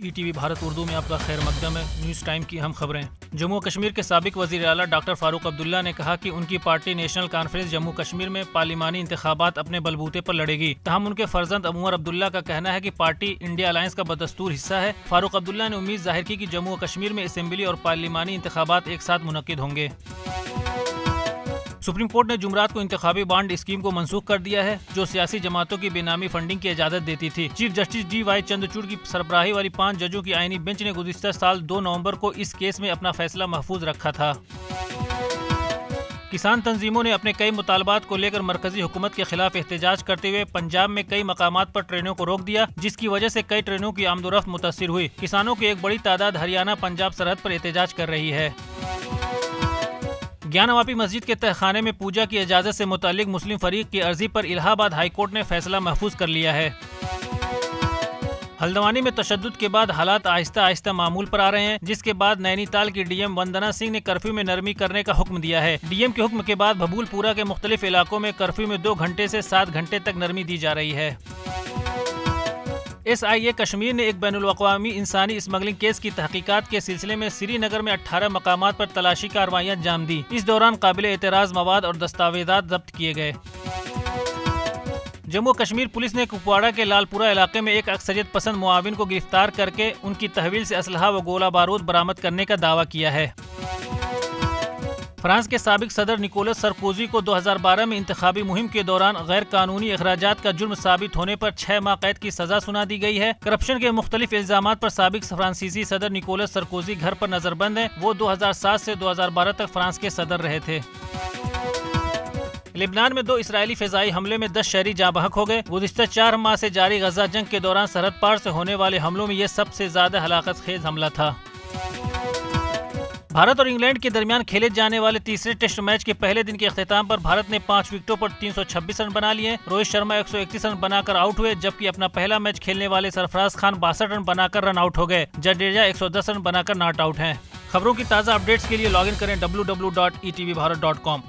ETV Bharat Urdu में आपका खैर मकदम है। न्यूज़ टाइम की अहम खबरें। जम्मू कश्मीर के साबिक वज़ीर आला डॉक्टर फारूक अब्दुल्ला ने कहा कि उनकी party national conference Jammu Kashmir में पार्लिमानी इंतखाबात अपने बलबूते पर लड़ेगी। तहम उनके फर्जंद उमर अब्दुल्ला का कहना है कि पार्टी इंडिया अलायंस का बदस्तूर हिस्सा है। फारूक अब्दुल्ला ने उम्मीद जाहिर की कि जम्मू कश्मीर में असेंबली और पार्लिमानी इंतखाबात एक साथ मुनक्किद होंगे। सुप्रीम कोर्ट ने जुमरात को इंतखाबी बॉन्ड स्कीम को मनसूख कर दिया है, जो सियासी जमातों की बेनामी फंडिंग की इजाजत देती थी। चीफ जस्टिस DY चंद्रचूड़ की सरबराही वाली 5 जजों की आईनी बेंच ने गुज़िश्ता साल 2 नवंबर को इस केस में अपना फैसला महफूज रखा था। किसान तंजीमों ने अपने कई मुतालबात को लेकर मरकजी हुकूमत के खिलाफ एहतजाज करते हुए पंजाब में कई मकामात पर ट्रेनों को रोक दिया, जिसकी वजह से कई ट्रेनों की आमदोरफ्त मुतासिर हुई। किसानों की एक बड़ी तादाद हरियाणा पंजाब सरहद पर एहतजाज कर रही है। ज्ञानवापी मस्जिद के तहखाने में पूजा की इजाज़त से मुतालिक मुस्लिम फरीक की अर्जी पर इलाहाबाद हाई कोर्ट ने फैसला महफूज कर लिया है। हल्द्वानी में तशद्दुद के बाद हालात आहिस्ता आहिस्ता मामूल पर आ रहे हैं, जिसके बाद नैनीताल की DM वंदना सिंह ने कर्फ्यू में नरमी करने का हुक्म दिया है। DM के हुक्म के बाद भबूलपुरा के मुख्तलिफ इलाकों में कर्फ्यू में 2 घंटे से 7 घंटे तक नरमी दी जा रही है। SIA कश्मीर ने एक बैनुल-अक़वामी इंसानी स्मगलिंग केस की तहकीकात के सिलसिले में श्रीनगर में 18 मकामात पर तलाशी कार्रवाइयाँ अंजाम दी। इस दौरान काबिल एतराज़ मवाद और दस्तावेज़ात जब्त किए गए। जम्मू कश्मीर पुलिस ने कुपवाड़ा के लालपुरा इलाके में एक अक्सरियत पसंद मुआविन को गिरफ्तार करके उनकी तहवील से असलहा व गोला बारूद बरामद करने का दावा किया है। फ्रांस के साबिक सदर निकोलस सरकोजी को 2012 में इंतखाबी मुहिम के दौरान गैर कानूनी अखराजात का जुर्म साबित होने पर 6 माह कैद की सजा सुना दी गई है। करप्शन के मुख्तलिफ इल्जामात पर साबिक फ्रांसीसी सदर निकोलस सरकोजी घर पर नजरबंद है। वो 2007 से 2012 तक फ्रांस के सदर रहे थे। लेबनान में 2 इस्राएली फ़िज़ाई हमले में 10 शहरी जाँ बहक हो गए। गुज़िश्ता 4 माह से जारी गजा जंग के दौरान सरहद पार से होने वाले हमलों में यह सबसे ज्यादा हलाकत खेज हमला था। भारत और इंग्लैंड के दरमियान खेले जाने वाले तीसरे टेस्ट मैच के पहले दिन के अख्तिताम पर भारत ने 5 विकेटों पर 326 रन बना लिए। रोहित शर्मा 131 रन बनाकर आउट हुए, जबकि अपना पहला मैच खेलने वाले सरफराज खान 62 रन बनाकर रन आउट हो गए। जडेजा 110 रन बनाकर नॉट आउट हैं। खबरों की ताज़ा अपडेट्स के लिए लॉगिन करें www.etvbharat.com।